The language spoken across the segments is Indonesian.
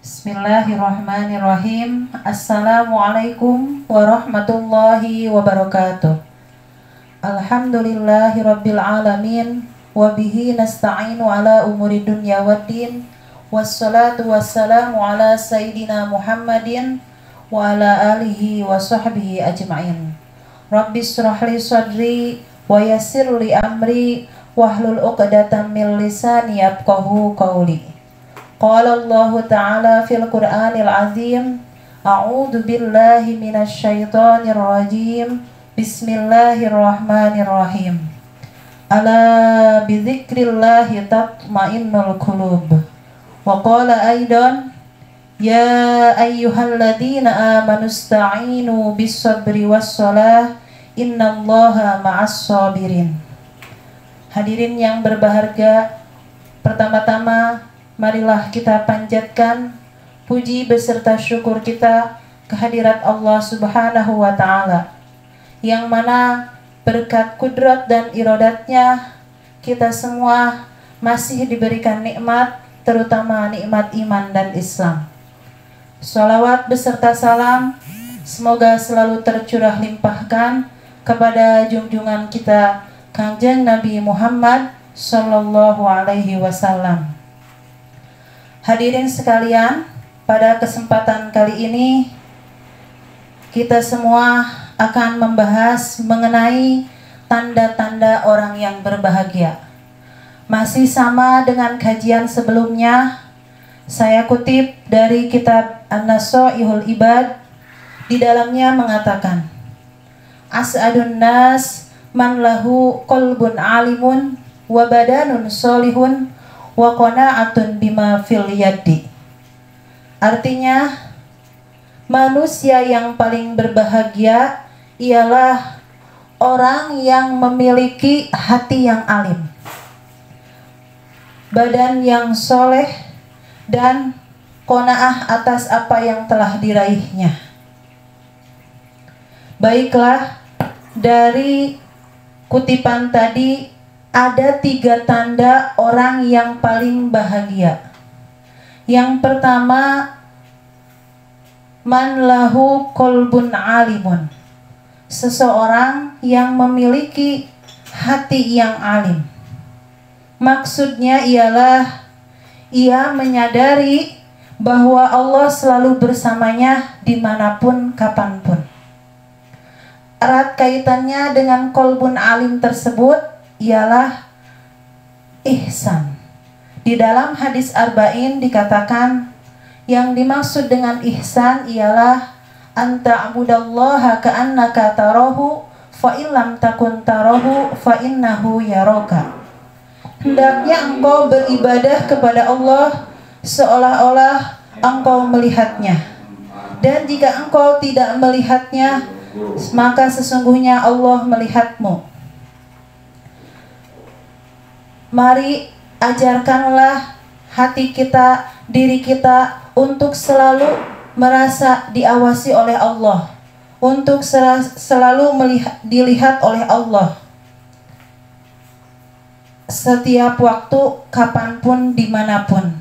Bismillahirrahmanirrahim. Assalamualaikum warahmatullahi wabarakatuh. Alhamdulillahirabbil alamin wa bihi nasta'inu ala umuri dunya waddin. Wassalatu wassalamu ala sayyidina Muhammadin wa ala alihi wa sahbihi ajma'in. Rabbis shrah li sadri wa yassir li amri wahlul 'uqdatam min lisani yafqahu qawli. Qala Allah Ta'ala fil Qur'anil Azim, A'udzu billahi minasy syaithanir rajim. Bismillahirrahmanirrahim. Ala bidzikrillahi tatma'innul qulub. Wa qala aidan, ya ayyuhalladzina amanu ista'inu bis-sabri was-shalah, innallaha ma'as sabirin. Hadirin yang berbahagia, pertama-tama marilah kita panjatkan puji beserta syukur kita kehadirat Allah Subhanahu wa Ta'ala, yang mana berkat kudrat dan iradatnya kita semua masih diberikan nikmat, terutama nikmat iman dan Islam. Sholawat beserta salam semoga selalu tercurah limpahkan kepada junjungan kita Kanjeng Nabi Muhammad Sallallahu Alaihi Wasallam. Hadirin sekalian, pada kesempatan kali ini kita semua akan membahas mengenai tanda-tanda orang yang berbahagia. Masih sama dengan kajian sebelumnya, saya kutip dari kitab An-Nasaihul Ibad. Di dalamnya mengatakan, As'adun nas man lahu qalbun alimun wa badanun solihun wa qana'atun bima fil yadi. Artinya, manusia yang paling berbahagia ialah orang yang memiliki hati yang alim, badan yang soleh, dan qanaah atas apa yang telah diraihnya. Baiklah, dari kutipan tadi ada 3 tanda orang yang paling bahagia. Yang pertama, man lahu qalbun alimun, seseorang yang memiliki hati yang alim. Maksudnya ialah ia menyadari bahwa Allah selalu bersamanya dimanapun, kapanpun. Erat kaitannya dengan qalbun alim tersebut ialah ihsan. Di dalam hadis arba'in dikatakan, yang dimaksud dengan ihsan ialah anta'budallaha ka'annaka tarahu fa illam takun tarahu fa innahu yaraka. Hendaknya engkau beribadah kepada Allah seolah-olah engkau melihatnya, dan jika engkau tidak melihatnya, maka sesungguhnya Allah melihatmu. Mari ajarkanlah hati kita, diri kita untuk selalu merasa diawasi oleh Allah, untuk selalu dilihat oleh Allah setiap waktu, kapanpun, dimanapun.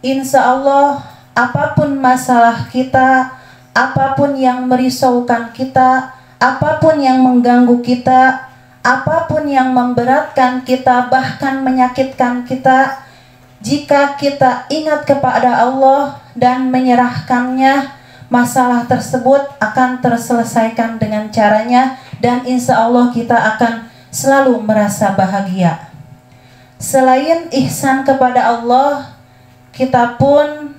Insya Allah, apapun masalah kita, apapun yang merisaukan kita, apapun yang mengganggu kita, apapun yang memberatkan kita, bahkan menyakitkan kita, jika kita ingat kepada Allah dan menyerahkannya, masalah tersebut akan terselesaikan dengan caranya, dan insya Allah kita akan selalu merasa bahagia. Selain ihsan kepada Allah, kita pun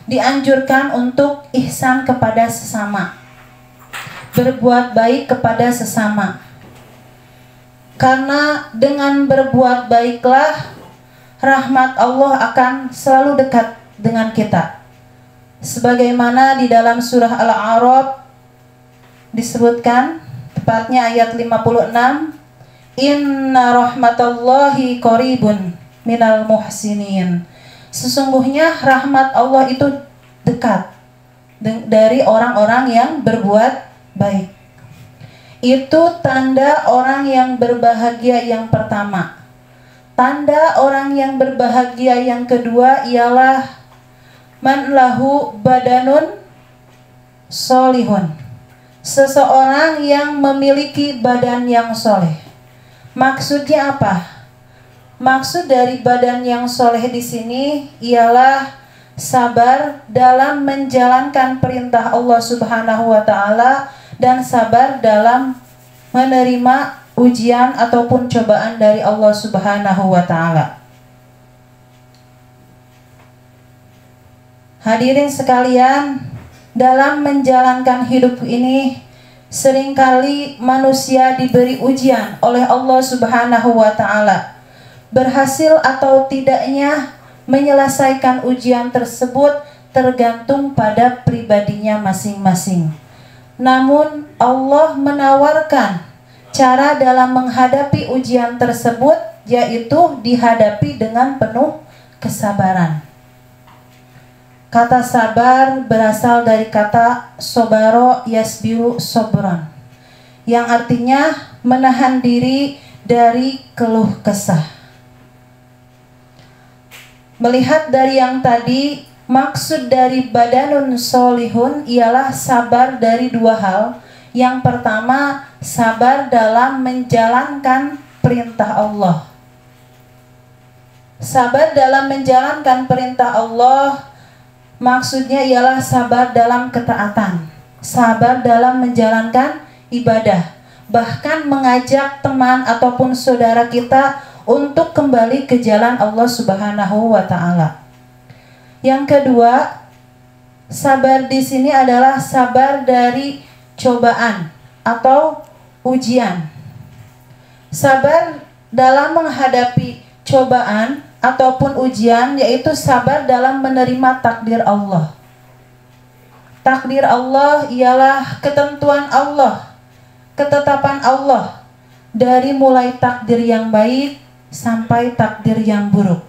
dianjurkan untuk ihsan kepada sesama, berbuat baik kepada sesama. Karena dengan berbuat baiklah rahmat Allah akan selalu dekat dengan kita. Sebagaimana di dalam surah Al-A'raf disebutkan, tepatnya ayat 56, Inna rahmatallahi qaribun minal muhsinin. Sesungguhnya rahmat Allah itu dekat dari orang-orang yang berbuat baik. Itu tanda orang yang berbahagia yang pertama. Tanda orang yang berbahagia yang kedua ialah man lahu badanun solihun, seseorang yang memiliki badan yang soleh. Maksudnya apa? Maksud dari badan yang soleh di sini ialah sabar dalam menjalankan perintah Allah Subhanahu wa Ta'ala dan sabar dalam menerima ujian ataupun cobaan dari Allah Subhanahu wa Ta'ala. Hadirin sekalian, dalam menjalankan hidup ini seringkali manusia diberi ujian oleh Allah Subhanahu wa Ta'ala. Berhasil atau tidaknya menyelesaikan ujian tersebut tergantung pada pribadinya masing-masing. Namun Allah menawarkan cara dalam menghadapi ujian tersebut, yaitu dihadapi dengan penuh kesabaran. Kata sabar berasal dari kata sobaro yasbiru sobron, yang artinya menahan diri dari keluh kesah. Melihat dari yang tadi, maksud dari badanun solihun ialah sabar dari dua hal. Yang pertama, sabar dalam menjalankan perintah Allah. Sabar dalam menjalankan perintah Allah maksudnya ialah sabar dalam ketaatan, sabar dalam menjalankan ibadah, bahkan mengajak teman ataupun saudara kita untuk kembali ke jalan Allah Subhanahu wa Ta'ala. Yang kedua, sabar di sini adalah sabar dari cobaan atau ujian. Sabar dalam menghadapi cobaan ataupun ujian, yaitu sabar dalam menerima takdir Allah. Takdir Allah ialah ketentuan Allah, ketetapan Allah, dari mulai takdir yang baik sampai takdir yang buruk.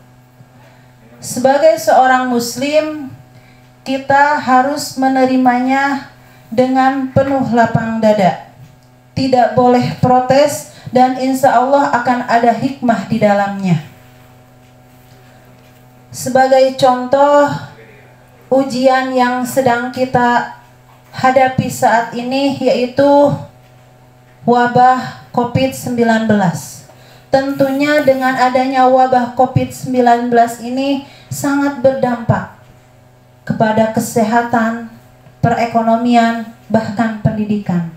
Sebagai seorang muslim, kita harus menerimanya dengan penuh lapang dada. Tidak boleh protes, dan insya Allah akan ada hikmah di dalamnya. Sebagai contoh, ujian yang sedang kita hadapi saat ini yaitu wabah COVID-19. Tentunya dengan adanya wabah COVID-19 ini sangat berdampak kepada kesehatan, perekonomian, bahkan pendidikan.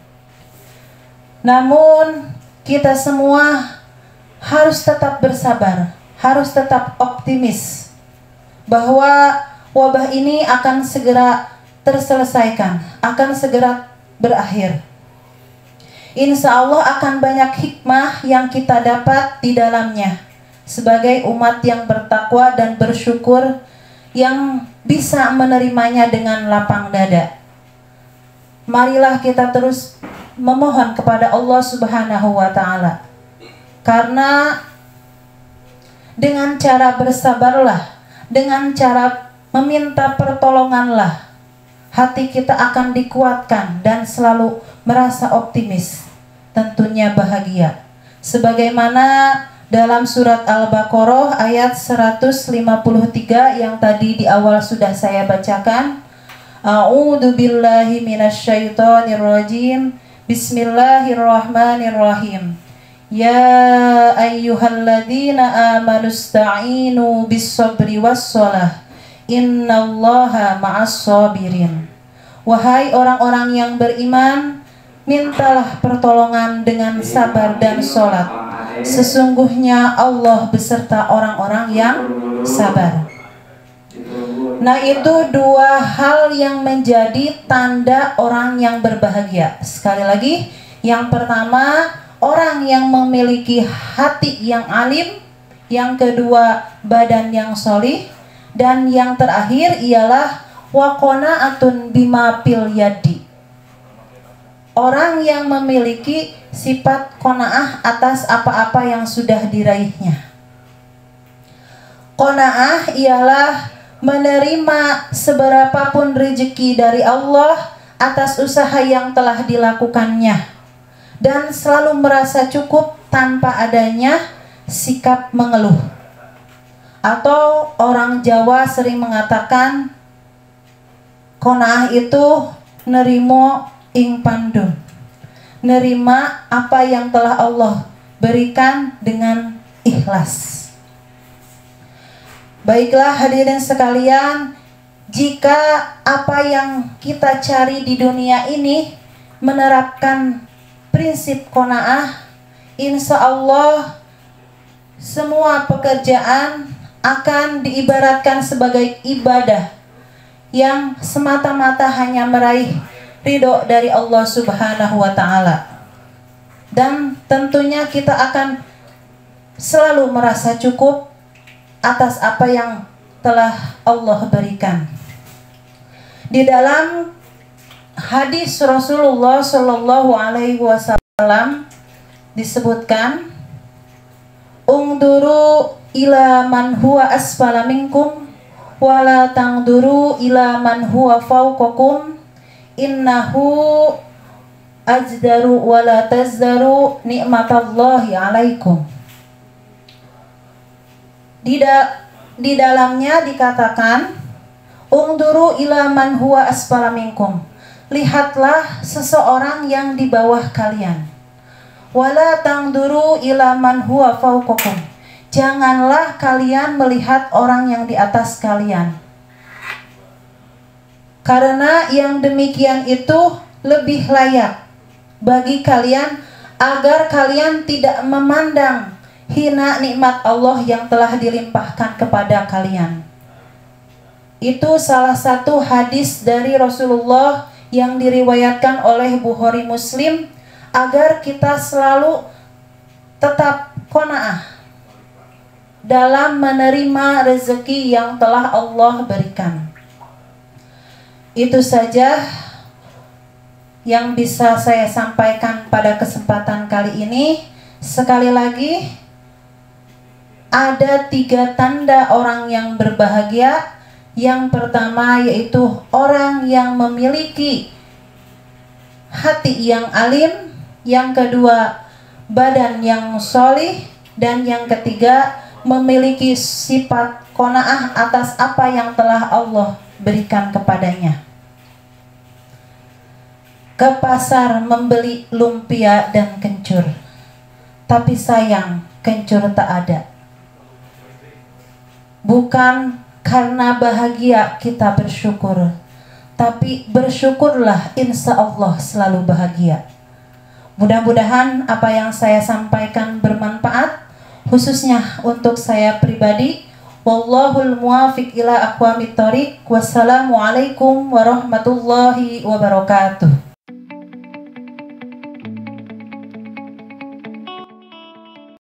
Namun kita semua harus tetap bersabar, harus tetap optimis bahwa wabah ini akan segera terselesaikan, akan segera berakhir. Insya Allah akan banyak hikmah yang kita dapat di dalamnya sebagai umat yang bertakwa dan bersyukur yang bisa menerimanya dengan lapang dada. Marilah kita terus memohon kepada Allah Subhanahu wa Ta'ala, karena dengan cara bersabarlah, dengan cara meminta pertolonganlah, hati kita akan dikuatkan dan selalu merasa optimis, tentunya bahagia. Sebagaimana dalam surat Al-Baqarah ayat 153 yang tadi di awal sudah saya bacakan. A'udzu billahi minasyaitonir rajim. Bismillahirrahmanirrahim. Ya ayyuhalladzina amanu ista'inu bis-sabri was-shalah. Innallaha ma'as-sabirin. Wahai orang-orang yang beriman, mintalah pertolongan dengan sabar dan sholat. Sesungguhnya Allah beserta orang-orang yang sabar. Nah, itu dua hal yang menjadi tanda orang yang berbahagia. Sekali lagi, yang pertama, orang yang memiliki hati yang alim. Yang kedua, badan yang solih. Dan yang terakhir ialah wa qanaatun bima fil yadi. Orang yang memiliki sifat qanaah atas apa-apa yang sudah diraihnya. Qanaah ialah menerima seberapapun rezeki dari Allah atas usaha yang telah dilakukannya, dan selalu merasa cukup tanpa adanya sikap mengeluh. Atau orang Jawa sering mengatakan qanaah itu nerimo ing pandum, nerima apa yang telah Allah berikan dengan ikhlas. Baiklah hadirin sekalian, jika apa yang kita cari di dunia ini menerapkan prinsip qanaah, insya Allah semua pekerjaan akan diibaratkan sebagai ibadah yang semata-mata hanya meraih ridho dari Allah Subhanahu wa Ta'ala. Dan tentunya kita akan selalu merasa cukup atas apa yang telah Allah berikan. Di dalam hadis Rasulullah Shallallahu Alaihi Wasallam disebutkan, ungduru ila man huwa asfala minkum wala tangduru ila man huwa fawqakum innahu ajdaru wala tazdaru nikmatallahi alaikum. Di dalamnya dikatakan, ungduru ila man huwa asfala minkum, lihatlah seseorang yang di bawah kalian. Wala tangduru ila man huwa fawqakum, janganlah kalian melihat orang yang di atas kalian. Karena yang demikian itu lebih layak bagi kalian agar kalian tidak memandang hina nikmat Allah yang telah dilimpahkan kepada kalian. Itu salah satu hadis dari Rasulullah yang diriwayatkan oleh Bukhari Muslim, agar kita selalu tetap qanaah dalam menerima rezeki yang telah Allah berikan. Itu saja yang bisa saya sampaikan pada kesempatan kali ini. Sekali lagi, ada 3 tanda orang yang berbahagia. Yang pertama yaitu orang yang memiliki hati yang alim. Yang kedua, badan yang sholih. Dan yang ketiga, memiliki sifat qanaah atas apa yang telah Allah berikan kepadanya. Ke pasar membeli lumpia dan kencur, tapi sayang kencur tak ada. Bukan karena bahagia kita bersyukur, tapi bersyukurlah, insya Allah selalu bahagia. Mudah-mudahan apa yang saya sampaikan bermanfaat, khususnya untuk saya pribadi. Wallahul muwafiq ila aqwamit thoriq. Wassalamualaikum warahmatullahi wabarakatuh.